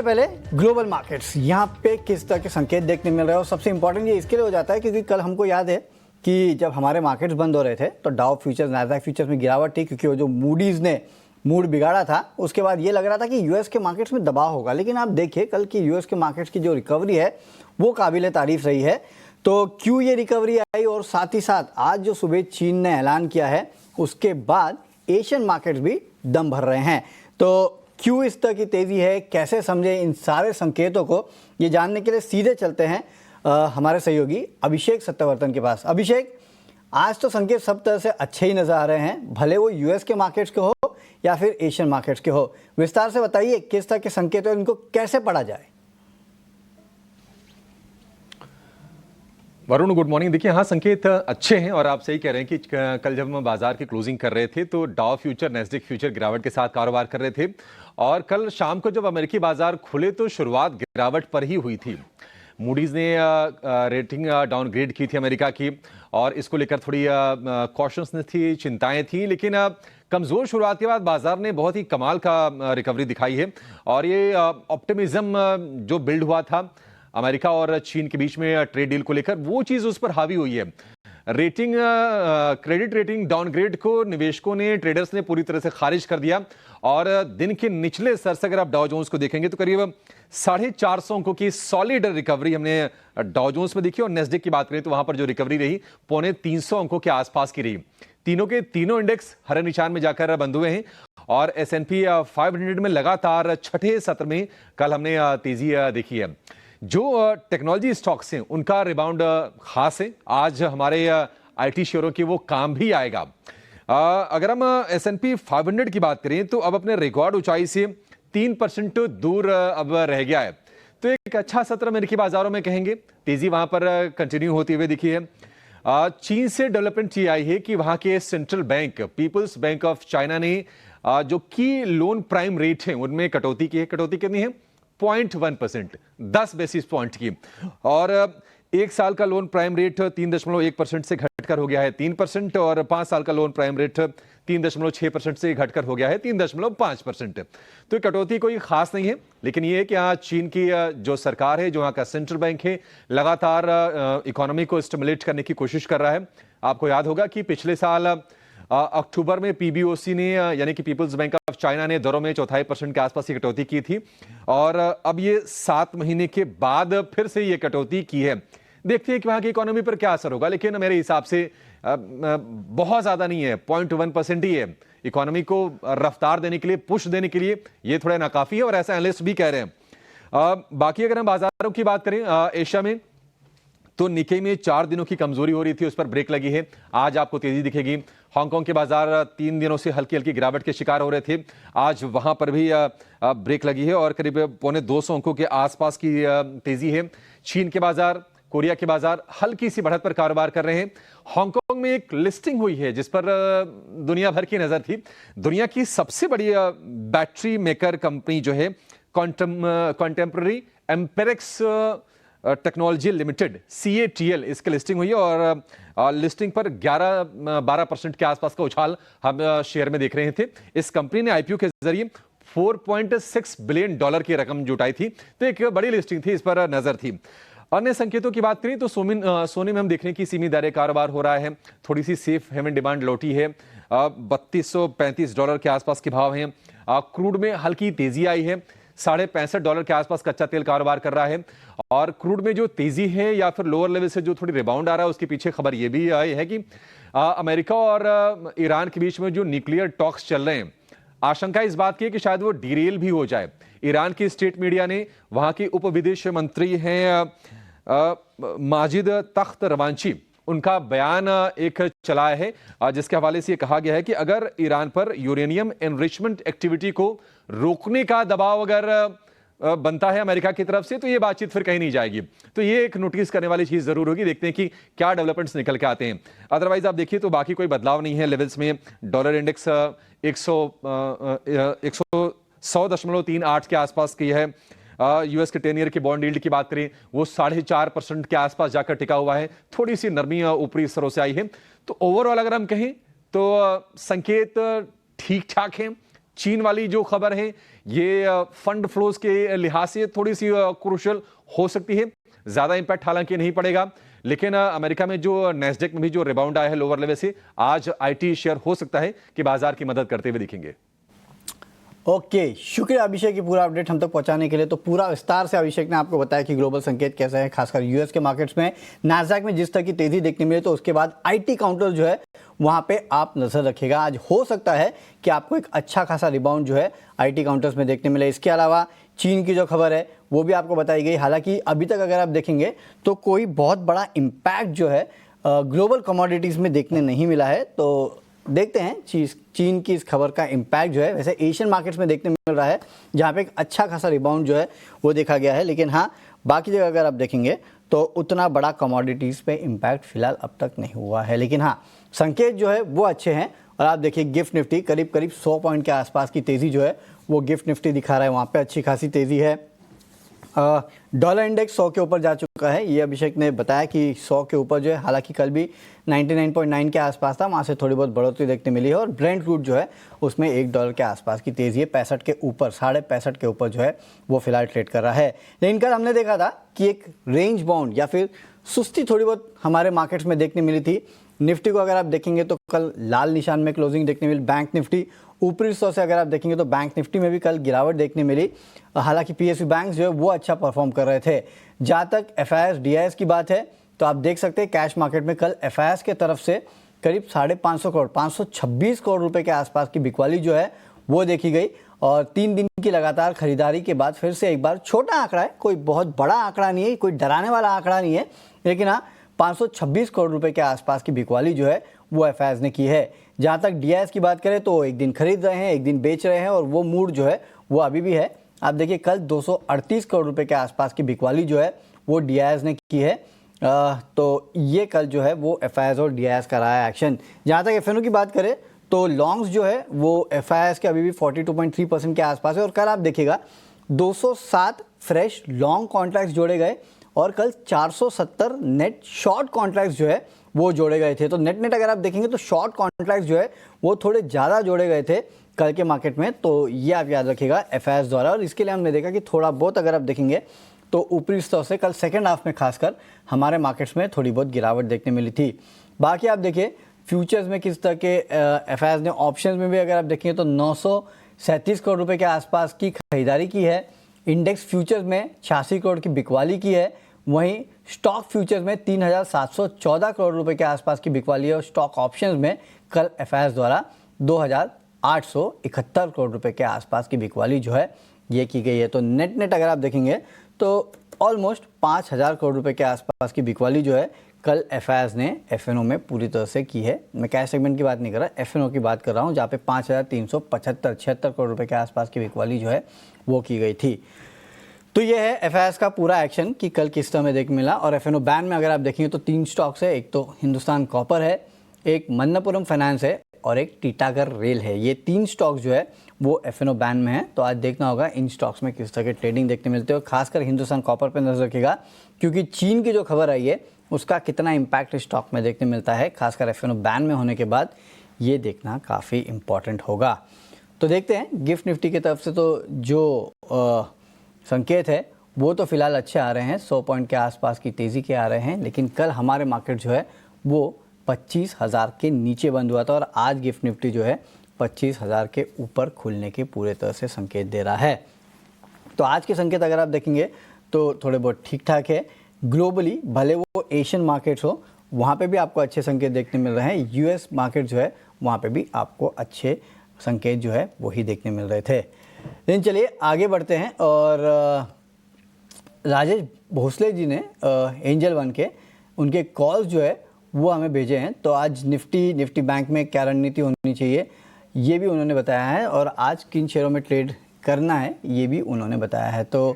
पहले global markets यहाँ पे किस तरह के संकेत देखने मिल रहे हैं और सबसे इंपॉर्टेंट ये इसके लिए हो जाता है क्योंकि कल हमको याद है कि जब हमारे मार्केट्स बंद हो रहे थे तो डाउ फ्यूचर्स नैस्डैक फ्यूचर्स में गिरावट थी क्योंकि वो जो मूडीज ने मूड बिगाड़ा था उसके बाद ये लग रहा था कि यूएस के मार्केट्स में दबाव होगा। लेकिन आप देखिए कल की यूएस के मार्केट्स की जो रिकवरी है वो काबिल तारीफ रही है। तो क्यों ये रिकवरी आई और साथ ही साथ आज जो सुबह चीन ने ऐलान किया है उसके बाद एशियन मार्केट्स भी दम भर रहे हैं। तो क्यों इस तरह की तेज़ी है, कैसे समझे इन सारे संकेतों को, ये जानने के लिए सीधे चलते हैं हमारे सहयोगी अभिषेक सत्यवर्तन के पास। अभिषेक, आज तो संकेत सब तरह से अच्छे ही नज़र आ रहे हैं, भले वो यूएस के मार्केट्स के हो या फिर एशियन मार्केट्स के हो। विस्तार से बताइए किस तरह के संकेत हैं, इनको कैसे पढ़ा जाए। Varun, good morning. देखिए, हाँ, संकेत अच्छे हैं और आप सही कह रहे हैं कि कल जब हम बाजार की क्लोजिंग कर रहे थे तो डाउ फ्यूचर नैस्डैक फ्यूचर गिरावट के साथ कारोबार कर रहे थे और कल शाम को जब अमेरिकी बाजार खुले तो शुरुआत गिरावट पर ही हुई थी। मूडीज ने रेटिंग डाउनग्रेड की थी अमेरिका की और इसको लेकर थोड़ी कॉशनसनेस थी, चिंताएं थी, लेकिन कमजोर शुरुआत के बाद बाजार ने बहुत ही कमाल का रिकवरी दिखाई है और ये ऑप्टिमिज्म जो बिल्ड हुआ था अमेरिका और चीन के बीच में ट्रेड डील को लेकर, वो चीज उस पर हावी हुई है। रेटिंग क्रेडिट रेटिंग डाउनग्रेड को निवेशकों ने, ट्रेडर्स ने पूरी तरह से खारिज कर दिया और दिन के निचले स्तर से अगर आप डाउ जोन्स को देखेंगे तो करीब 450 अंकों की सॉलिड रिकवरी हमने डाउ जोन्स में देखी और नैस्डैक की बात करें तो वहां पर जो रिकवरी रही 325 अंकों के आसपास की रही। तीनों के तीनों इंडेक्स हरे निशान में जाकर बंद हुए हैं और S&P 500 में लगातार छठे सत्र में कल हमने तेजी देखी है। जो टेक्नोलॉजी स्टॉक्स हैं उनका रिबाउंड खास है। आज हमारे आईटी शेयरों की वो काम भी आएगा। अगर हम S&P 500 की बात करें तो अब अपने रिकॉर्ड ऊंचाई से 3% दूर अब रह गया है। तो एक अच्छा सत्र अमेरिकी बाजारों में कहेंगे, तेजी वहां पर कंटिन्यू होती हुई दिखी है। चीन से डेवलपमेंट ये आई है कि वहां के central bank People's Bank of China ने जो की लोन प्राइम रेट है उनमें कटौती की है। कटौती कितनी है? 0.1%, 10 बेसिस पॉइंट की। और एक साल का लोन प्राइम रेट 3.1% से घटकर हो गया है 3% और 5 साल का लोन प्राइम रेट 3.6% से घटकर हो गया है 3.5%। तो कटौती कोई खास नहीं है, लेकिन यह है कि यहाँ चीन की जो सरकार है, जो यहाँ का सेंट्रल बैंक है, लगातार इकोनॉमी को स्टिमुलेट करने की कोशिश कर रहा है। आपको याद होगा कि पिछले साल अक्टूबर में PBOC ने यानी कि पीपल्स बैंक ऑफ चाइना ने दरों में 0.25% के आसपास की कटौती की थी और अब ये 7 महीने के बाद फिर से ये कटौती की है। देखते हैं कि वहां की इकोनॉमी पर क्या असर होगा, लेकिन मेरे हिसाब से बहुत ज्यादा नहीं है, 0.1% ही है। इकोनॉमी को रफ्तार देने के लिए, पुश देने के लिए ये थोड़ा नाकाफी है और ऐसा एनालिस्ट भी कह रहे हैं। बाकी अगर हम बाजारों की बात करें एशिया में तो निक्केई में 4 दिनों की कमजोरी हो रही थी, उस पर ब्रेक लगी है। आज आपको तेजी दिखेगी। हांगकांग के बाजार 3 दिनों से हल्की हल्की गिरावट के शिकार हो रहे थे, आज वहां पर भी ब्रेक लगी है और करीब 250 अंकों के आसपास की तेजी है। चीन के बाजार, कोरिया के बाजार हल्की सी बढ़त पर कारोबार कर रहे हैं। हांगकांग में एक लिस्टिंग हुई है जिस पर दुनिया भर की नजर थी। दुनिया की सबसे बड़ी बैटरी मेकर कंपनी जो है कॉन्टेम्पररी एम्पेरेक्स टेक्नोलॉजी लिमिटेड CATL, इसकी लिस्टिंग हुई है और लिस्टिंग पर 11-12% के आसपास का उछाल हम शेयर में देख रहे थे। इस कंपनी ने IPO के जरिए $4.6 बिलियन की रकम जुटाई थी, तो एक बड़ी लिस्टिंग थी, इस पर नजर थी। अन्य संकेतों की बात करें तो सोने में हम देख रहे हैं कि सीमी दायरे कारोबार हो रहा है, थोड़ी सी सेफ हेवन डिमांड लौटी है। $3235 के आसपास के भाव हैं। क्रूड में हल्की तेजी आई है, $65 के आसपास कच्चा तेल कारोबार कर रहा है और क्रूड में जो तेजी है या फिर लोअर लेवल से जो थोड़ी रिबाउंड आ रहा है उसके पीछे खबर यह भी आई है कि अमेरिका और ईरान के बीच में जो न्यूक्लियर टॉक्स चल रहे हैं, आशंका इस बात की है कि शायद वो डिरेल भी हो जाए। ईरान की स्टेट मीडिया ने वहां की उप विदेश मंत्री हैं माजिद तख्त रवांची, उनका बयान एक चलाया है जिसके हवाले से यह कहा गया है कि अगर ईरान पर यूरेनियम एनरिचमेंट एक्टिविटी को रोकने का दबाव अगर बनता है अमेरिका की तरफ से तो ये बातचीत फिर कहीं नहीं जाएगी। तो ये एक नोटिस करने वाली चीज जरूर होगी। देखते हैं कि क्या डेवलपमेंट्स निकल के आते हैं। अदरवाइज आप देखिए तो बाकी कोई बदलाव नहीं है लेवल्स में। डॉलर इंडेक्स 100.38 के आसपास की है। यूएस के 10 ईयर की बॉन्ड यील्ड की बात करें वो 4.5% के आसपास जाकर टिका हुआ है। थोड़ी सी नरमी ऊपरी स्तरों से आई है। तो ओवरऑल अगर हम कहें तो संकेत ठीक ठाक हैं। चीन वाली जो खबर है ये फंड फ्लोज के लिहाज से थोड़ी सी क्रूशियल हो सकती है। ज्यादा इंपैक्ट हालांकि नहीं पड़ेगा, लेकिन अमेरिका में जो नैस्डैक में भी जो रिबाउंड आया है लोअर लेवल से, आज आईटी शेयर हो सकता है कि बाजार की मदद करते हुए दिखेंगे। ओके, शुक्रिया अभिषेक की पूरा अपडेट हम तक पहुंचाने के लिए। तो पूरा विस्तार से अभिषेक ने आपको बताया कि ग्लोबल संकेत कैसे हैं, खासकर यूएस के मार्केट्स में नास्डैक में जिस तरह की तेजी देखने मिली, तो उसके बाद आईटी काउंटर जो है वहां पे आप नजर रखिएगा। आज हो सकता है कि आपको एक अच्छा खासा रिबाउंड जो है आईटी काउंटर्स में देखने मिले। इसके अलावा चीन की जो खबर है वो भी आपको बताई गई। हालांकि अभी तक अगर आप देखेंगे तो कोई बहुत बड़ा इम्पैक्ट जो है ग्लोबल कमोडिटीज़ में देखने नहीं मिला है। तो देखते हैं चीन की इस खबर का इम्पैक्ट जो है वैसे एशियन मार्केट्स में देखने मिल रहा है, जहाँ पे एक अच्छा खासा रिबाउंड जो है वो देखा गया है। लेकिन हाँ, बाकी जगह अगर आप देखेंगे तो उतना बड़ा कमोडिटीज़ पे इम्पैक्ट फिलहाल अब तक नहीं हुआ है। लेकिन हाँ, संकेत जो है वो अच्छे हैं। और आप देखिए गिफ्ट निफ्टी करीब 100 पॉइंट के आसपास की तेज़ी जो है वो गिफ्ट निफ्टी दिखा रहा है, वहाँ पे अच्छी खासी तेज़ी है। डॉलर इंडेक्स 100 के ऊपर जा चुका है, ये अभिषेक ने बताया कि 100 के ऊपर जो है, हालांकि कल भी 99.9 के आसपास था, वहाँ से थोड़ी बहुत बढ़ोतरी देखने मिली है। और ब्रेंट क्रूड जो है उसमें $1 के आसपास की तेज़ी है, 65 के ऊपर, 65.5 के ऊपर जो है वो फिलहाल ट्रेड कर रहा है। लेकिन कल हमने देखा था कि एक रेंज बाउंड या फिर सुस्ती थोड़ी बहुत हमारे मार्केट्स में देखने मिली थी। निफ्टी को अगर आप देखेंगे तो कल लाल निशान में क्लोजिंग देखने मिली। बैंक निफ्टी ऊपरी 100 से अगर आप देखेंगे तो बैंक निफ्टी में भी कल गिरावट देखने मिली। हालांकि पीएसयू बैंक जो है वो अच्छा परफॉर्म कर रहे थे। जहाँ तक एफआईआईएस डीआईएस की बात है तो आप देख सकते हैं कैश मार्केट में कल एफआईआईएस के तरफ से करीब 550 करोड़ 526 करोड़ रुपए के आसपास की बिकवाली जो है वो देखी गई। और 3 दिन की लगातार खरीदारी के बाद फिर से एक बार, छोटा आंकड़ा है, कोई बहुत बड़ा आंकड़ा नहीं है, कोई डराने वाला आंकड़ा नहीं है, लेकिन हाँ 526 करोड़ रुपए के आसपास की बिकवाली जो है वो एफआईआईएस ने की है। जहाँ तक डीआईएस की बात करें तो एक दिन खरीद रहे हैं, एक दिन बेच रहे हैं, और वो मूड जो है वो अभी भी है। आप देखिए कल 238 करोड़ रुपए के आसपास की बिकवाली जो है वो डीआईएस ने की है। तो ये कल जो है वो एफआईआईएस और डीआईएस का रहा है एक्शन। जहाँ तक एफएनओ की बात करें तो लॉन्ग्स जो है वो एफआईआईएस के अभी भी 42.3% के आसपास है। और कल आप देखिएगा 207 फ्रेश लॉन्ग कॉन्ट्रैक्ट्स जोड़े गए और कल 470 नेट शॉर्ट कॉन्ट्रैक्ट्स जो है वो जोड़े गए थे। तो नेट अगर आप देखेंगे तो शॉर्ट कॉन्ट्रैक्ट्स जो है वो थोड़े ज़्यादा जोड़े गए थे कल के मार्केट में। तो ये आप याद रखिएगा एफआईआईएस द्वारा। और इसके लिए हमने देखा कि थोड़ा बहुत अगर आप देखेंगे तो ऊपरी स्तर से कल सेकेंड हाफ में खासकर हमारे मार्केट्स में थोड़ी बहुत गिरावट देखने मिली थी। बाकी आप देखिए फ्यूचर्स में किस तरह के एफआईआईएस ने, ऑप्शंस में भी अगर आप देखेंगे तो 937 करोड़ रुपए के आसपास की खरीदारी की है। इंडेक्स फ्यूचर्स में 86 करोड़ की बिकवाली की है। वहीं स्टॉक फ्यूचर्स में 3,714 करोड़ रुपए के आसपास की बिकवाली है। और स्टॉक ऑप्शंस में कल एफआईआईएस द्वारा 2,871 करोड़ रुपए के आसपास की बिकवाली जो है ये की गई है। तो नेट अगर आप देखेंगे तो ऑलमोस्ट 5,000 करोड़ रुपए के आसपास की बिकवाली जो है कल एफआईआईएस ने एफएनओ में पूरी तरह से की है। मैं कैश सेगमेंट की बात नहीं कर रहा, एफएनओ की बात कर रहा हूँ, जहाँ पे 5,376 करोड़ रुपए के आसपास की बिकवाली जो है वो की गई थी। तो ये है एफआईआईएस का पूरा एक्शन कि कल किस तरह में देख मिला। और एफएनओ बैन में अगर आप देखेंगे तो 3 स्टॉक्स है, एक तो हिंदुस्तान कॉपर है, एक मन्नपुरम फाइनेंस है और एक टीटागढ़ रेल है। ये 3 स्टॉक्स जो है वो एफएनओ बैन में है। तो आज देखना होगा इन स्टॉक्स में किस तरह के ट्रेडिंग देखने मिलते हैं। खासकर हिंदुस्तान कॉपर पर नजर रखिएगा, क्योंकि चीन की जो खबर आई है उसका कितना इम्पैक्ट स्टॉक में देखने मिलता है, खासकर एफएनओ बैन में होने के बाद, ये देखना काफ़ी इंपॉर्टेंट होगा। तो देखते हैं गिफ्ट निफ्टी की तरफ से तो जो संकेत है वो तो फिलहाल अच्छे आ रहे हैं, 100 पॉइंट के आसपास की तेज़ी के आ रहे हैं। लेकिन कल हमारे मार्केट जो है वो 25,000 के नीचे बंद हुआ था और आज गिफ्ट निफ्टी जो है 25,000 के ऊपर खुलने के पूरे तरह से संकेत दे रहा है। तो आज के संकेत अगर आप देखेंगे तो थोड़े बहुत ठीक ठाक है। ग्लोबली भले वो एशियन मार्केट्स हो, वहाँ पे भी आपको अच्छे संकेत देखने मिल रहे हैं। यूएस मार्केट जो है वहाँ पे भी आपको अच्छे संकेत जो है वही देखने मिल रहे थे। लेकिन चलिए आगे बढ़ते हैं। और राजेश भोसले जी ने एंजल वन के उनके कॉल्स जो है वो हमें भेजे हैं। तो आज निफ्टी बैंक में क्या रणनीति होनी चाहिए ये भी उन्होंने बताया है, और आज किन शेयरों में ट्रेड करना है ये भी उन्होंने बताया है। तो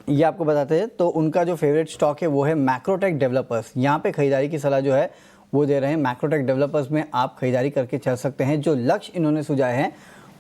ये आपको बताते हैं। तो उनका जो फेवरेट स्टॉक है वो है मैक्रोटेक डेवलपर्स। यहाँ पे खरीदारी की सलाह जो है वो दे रहे हैं। मैक्रोटेक डेवलपर्स में आप खरीदारी करके चल सकते हैं। जो लक्ष्य इन्होंने सुझाए हैं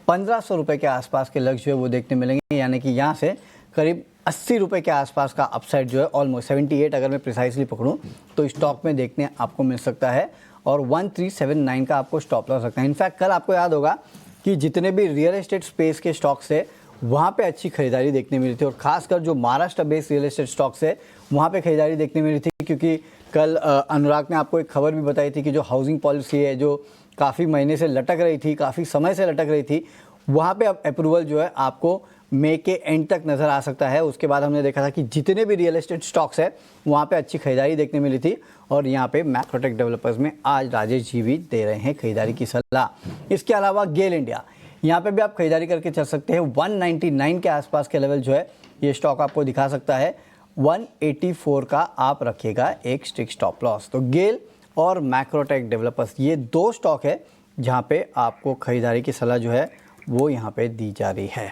1,500 रुपये के आसपास के लक्ष्य जो है वो देखने मिलेंगे, यानी कि यहाँ से करीब 80 रुपये के आसपास का अपसाइड जो है, ऑलमोस्ट 78 अगर मैं प्रिसाइसली पकड़ूँ तो स्टॉक में देखने आपको मिल सकता है। और 1379 का आपको स्टॉप लॉस रखना है। इनफैक्ट कल आपको याद होगा कि जितने भी रियल एस्टेट स्पेस के स्टॉक्स है वहाँ पे अच्छी खरीदारी देखने मिली थी, और खासकर जो Maharashtra based real estate stocks है वहाँ पे खरीदारी देखने मिली थी, क्योंकि कल अनुराग ने आपको एक खबर भी बताई थी कि जो हाउसिंग पॉलिसी है जो काफ़ी महीने से लटक रही थी, काफ़ी समय से लटक रही थी, वहाँ पे अब अप्रूवल जो है आपको मई के एंड तक नज़र आ सकता है। उसके बाद हमने देखा था कि जितने भी रियल एस्टेट स्टॉक्स है वहाँ पे अच्छी खरीदारी देखने मिली थी, और यहाँ पे मैक्रोटेक डेवलपर्स में आज राजेश जी भी दे रहे हैं खरीदारी की सलाह। इसके अलावा गेल इंडिया, यहाँ पे भी आप खरीदारी करके चल सकते हैं। 199 के आसपास के लेवल जो है ये स्टॉक आपको दिखा सकता है। 184 का आप रखिएगा एक स्ट्रिक्ट स्टॉप लॉस। तो गेल और मैक्रोटेक डेवलपर्स ये दो स्टॉक है जहाँ पे आपको खरीदारी की सलाह जो है वो यहाँ पे दी जा रही है।